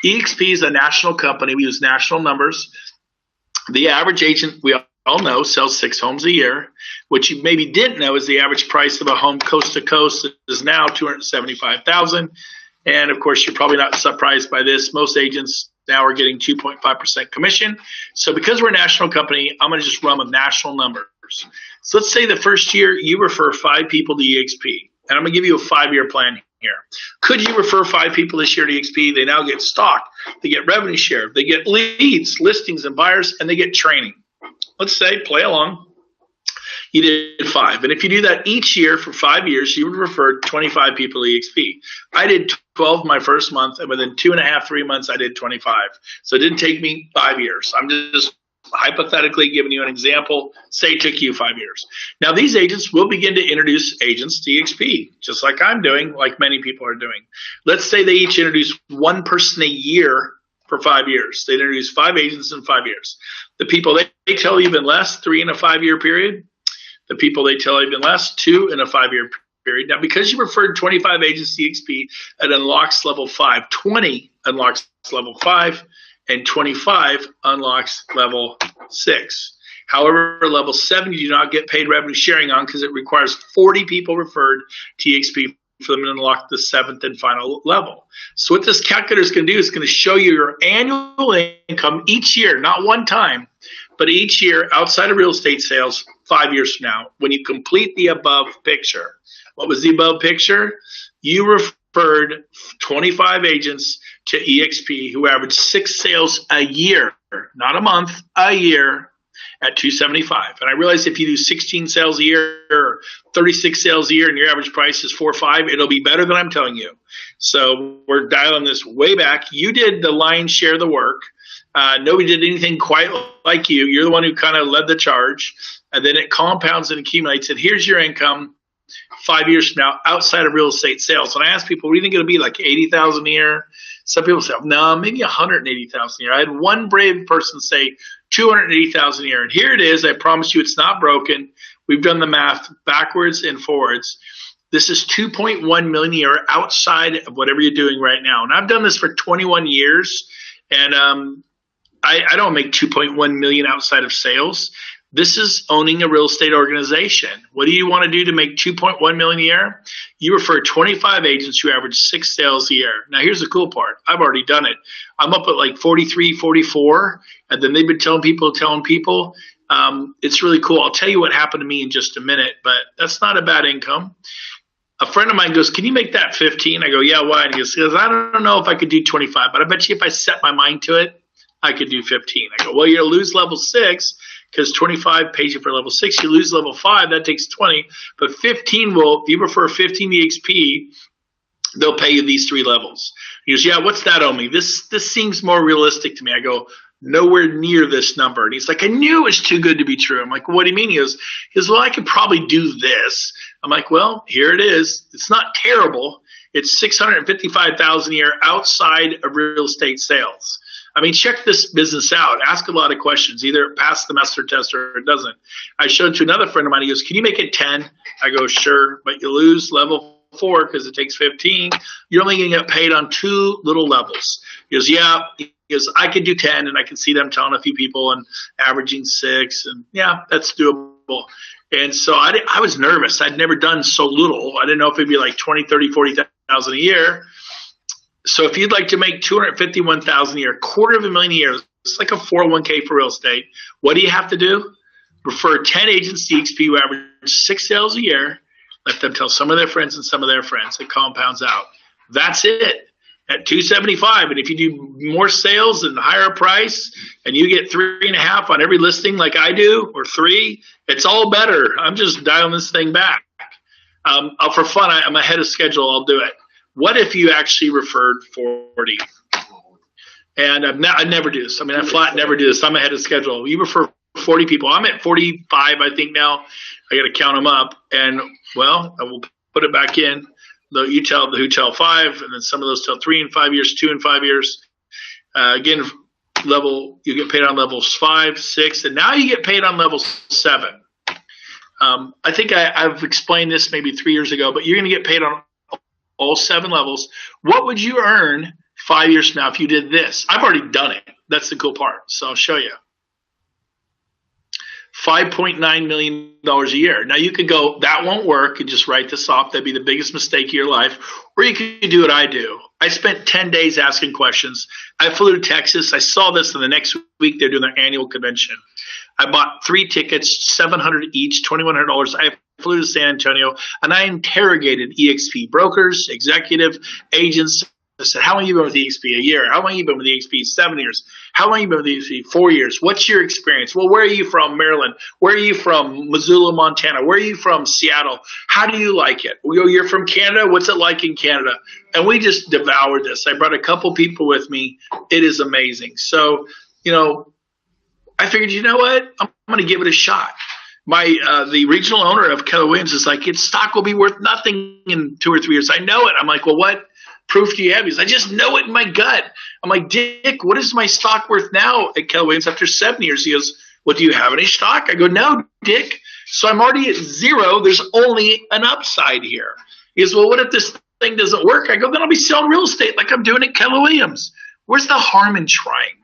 EXP is a national company. We use national numbers. The average agent, we all know, sells 6 homes a year. What you maybe didn't know is the average price of a home coast to coast is now $275,000. And of course, you're probably not surprised by this. Most agents now are getting 2.5% commission. So because we're a national company, I'm going to just run with national numbers. So let's say the first year you refer 5 people to EXP. And I'm going to give you a 5-year plan here. Could you refer 5 people this year to EXP? They now get stock, they get revenue share, they get leads, listings, and buyers, and they get training. Let's say, play along, you did 5. And if you do that each year for 5 years, you would refer 25 people to EXP. I did 12 my first month, and within 2.5, 3 months, I did 25. So it didn't take me 5 years. I'm just hypothetically giving you an example. Say it took you 5 years. Now, these agents will begin to introduce agents to EXP, just like I'm doing, like many people are doing. Let's say they each introduce 1 person a year for 5 years. They introduce 5 agents in 5 years. The people they tell even less, 3 in a 5-year period. The people they tell even less, 2 in a 5-year period. Now, because you referred 25 agents to EXP, it unlocks level 5. 20 unlocks level 5. And 25 unlocks level 6. However, level 7 you do not get paid revenue sharing on because it requires 40 people referred to EXP for them to unlock the 7th and final level. So what this calculator is going to do is going to show you your annual income each year, not one time, but each year outside of real estate sales 5 years from now when you complete the above picture. What was the above picture? You referred 25 agents to EXP who averaged 6 sales a year, not a month, a year at $275. And I realize if you do 16 sales a year or 36 sales a year and your average price is $4.5, it'll be better than I'm telling you. So we're dialing this way back. You did the lion's share of the work. Nobody did anything quite like you. You're the one who kind of led the charge. And then it compounds and accumulates. And here's your income 5 years from now outside of real estate sales. And I ask people, what do you think it'll be, like 80,000 a year? Some people say, no, maybe 180,000 a year. I had one brave person say 280,000 a year. And here it is. I promise you it's not broken. We've done the math backwards and forwards. This is 2.1 million a year outside of whatever you're doing right now. And I've done this for 21 years. And I don't make 2.1 million outside of sales. This is owning a real estate organization. What do you want to do to make 2.1 million a year? You refer 25 agents who average 6 sales a year. Now, here's the cool part. I've already done it. I'm up at like 43, 44, and then they've been telling people. It's really cool. I'll tell you what happened to me in just a minute, but that's not a bad income. A friend of mine goes, can you make that 15? I go, yeah, why? And he goes, I don't know if I could do 25, but I bet you if I set my mind to it, I could do 15. I go, well, you're going to lose level 6 because 25 pays you for level 6. You lose level 5, that takes 20. But 15 will, if you prefer 15 EXP, they'll pay you these 3 levels. He goes, yeah, what's that on me? This seems more realistic to me. I go, nowhere near this number. And he's like, I knew it was too good to be true. I'm like, what do you mean? He goes, well, I could probably do this. I'm like, well, here it is. It's not terrible. It's $655,000 a year outside of real estate sales. I mean, check this business out. Ask a lot of questions. Either it passed the master test or it doesn't. I showed to another friend of mine. He goes, can you make it 10? I go, sure, but you lose level 4 because it takes 15. You're only going to get paid on 2 little levels. He goes, yeah. He goes, I could do 10, and I can see them telling a few people and averaging 6. And, yeah, that's doable. And so I was nervous. I'd never done so little. I didn't know if it'd be like 20, 30, 40,000 a year. So if you'd like to make $251,000 a year, $250,000 a year, it's like a 401k for real estate. What do you have to do? Refer 10 agents to EXP who average 6 sales a year. Let them tell some of their friends and some of their friends. It compounds out. That's it at $275. And if you do more sales and higher price and you get 3.5 on every listing like I do, or 3, it's all better. I'm just dialing this thing back. For fun, I'm ahead of schedule. I'll do it. What if you actually referred 40? And I never do this. I mean, I flat never do this. I'm ahead of schedule. You refer 40 people. I'm at 45, I think now. I got to count them up. And, well, I will put it back in. You tell who tell 5, and then some of those tell 3 in 5 years, 2 in 5 years. Again, you get paid on levels 5, 6, and now you get paid on level 7. I think I've explained this maybe 3 years ago, but you're going to get paid on all 7 levels. What would you earn 5 years from now, if you did this, I've already done it. That's the cool part. So I'll show you. $5.9 million a year. Now you could go, that won't work, and just write this off. That'd be the biggest mistake of your life. Or you could do what I do. I spent 10 days asking questions. I flew to Texas. I saw this, and the next week they're doing their annual convention. I bought 3 tickets, $700 each, $2,100. I flew to San Antonio, and I interrogated EXP brokers, executive agents. I said, how long have you been with EXP? A year. How long have you been with EXP? 7 years. How long have you been with EXP? 4 years. What's your experience? Well, where are you from? Maryland. Where are you from? Missoula, Montana. Where are you from? Seattle. How do you like it? Well, you're from Canada. What's it like in Canada? And we just devoured this. I brought a couple people with me. It is amazing. So, I figured, you know what? I'm going to give it a shot. The regional owner of Keller Williams is like, its stock will be worth nothing in 2 or 3 years. I know it. I'm like, well, what proof do you have? He goes, I just know it in my gut. I'm like, Dick, what is my stock worth now at Keller Williams after 7 years? He goes, well, do you have any stock? I go, no, Dick. So I'm already at zero. There's only an upside here. He goes, well, what if this thing doesn't work? I go, then I'll be selling real estate like I'm doing at Keller Williams. Where's the harm in trying?